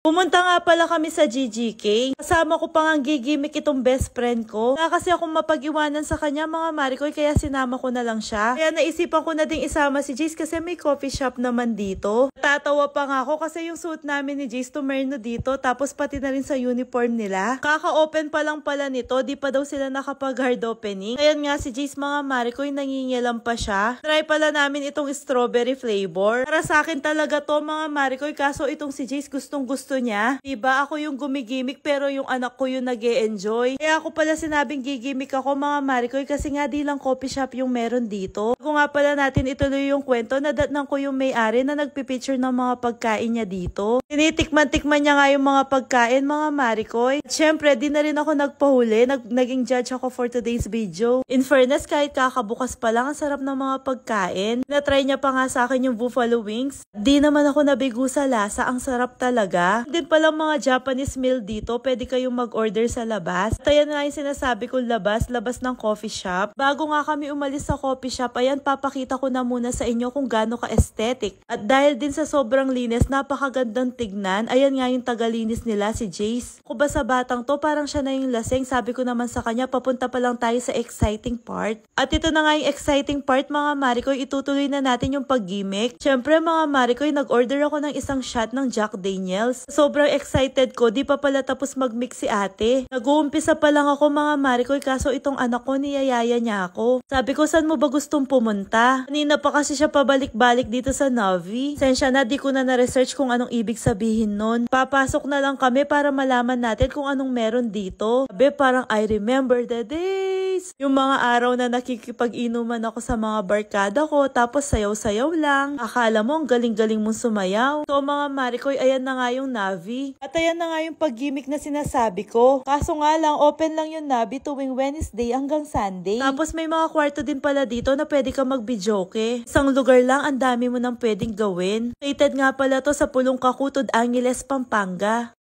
Pumunta nga pala kami sa GGK. Kasama ko pang ang gigimik itong best friend ko. Wala kasi akong mapag-iwanan sa kanya mga Marikoy, kaya sinama ko na lang siya. Kaya naisipan ko na ding isama si Jace kasi may coffee shop naman dito. Tatawa pa nga ako kasi yung suit namin ni Jace tumerno dito, tapos pati na rin sa uniform nila. Kaka-open pa lang pala nito, di pa daw sila nakapag-hard opening. Ayan nga si Jace mga Marikoy, nangingilam pa siya. Try pala namin itong strawberry flavor. Para sa akin talaga to mga Marikoy, kaso itong si Jace gustong-gusto niya. Diba ako yung gumigimik pero yung anak ko yung nag-e-enjoy. Kaya ako pala sinabing gigimik ako mga Marikoy kasi nga di lang coffee shop yung meron dito. Kung nga pala natin ituloy yung kwento, nadatnan ko yung may-ari na nagpipicture ng mga pagkain niya dito. Tinitikman-tikman niya nga yung mga pagkain mga Marikoy. At syempre di na rin ako nagpahuli, naging judge ako for today's video. In fairness, kahit kakabukas pa lang ang sarap ng mga pagkain. Na-try niya pa nga sa akin yung buffalo wings. Di naman ako nabigo sa lasa, ang sarap talaga. Din palang mga Japanese meal dito, pwede kayong mag-order sa labas. At ayan nga yung sinasabi kong labas ng coffee shop. Bago nga kami umalis sa coffee shop, ayan papakita ko na muna sa inyo kung gaano ka-aesthetic. At dahil din sa sobrang linis, napakagandang tignan. Ayan nga yung tagalinis nila, si Jace. Kung ba sa batang to, parang siya na yung laseng. Sabi ko naman sa kanya, papunta pa lang tayo sa exciting part. At ito na nga yung exciting part mga Marikoy, itutuloy na natin yung pag-gimmick. Syempre mga Marikoy, nag-order ako ng isang shot ng Jack Daniels. Sobrang excited ko, di pa pala tapos mag-mix si ate. Nag-uumpisa pa lang ako mga Marikoy, kaso itong anak ko niyayaya niya ako. Sabi ko, saan mo ba gustong pumunta? Kanina pa kasi siya pabalik-balik dito sa Navi. Sensya na, di ko na na-research kung anong ibig sabihin nun. Papasok na lang kami para malaman natin kung anong meron dito. Sabi, parang I remember the days. Yung mga araw na nakikipag-inuman ako sa mga barkada ko, tapos sayaw-sayaw lang. Akala mo, ang galing-galing mong sumayaw. So mga Marikoy, ayan na nga yung Navi. At ayan na nga yung pag-gimmick na sinasabi ko. Kaso nga lang, open lang yung Navi tuwing Wednesday hanggang Sunday. Tapos may mga kwarto din pala dito na pwede ka mag-videoke. Isang lugar lang, ang dami mo nang pwedeng gawin. Rated nga pala to sa Pulong Kakutod, Angeles, Pampanga.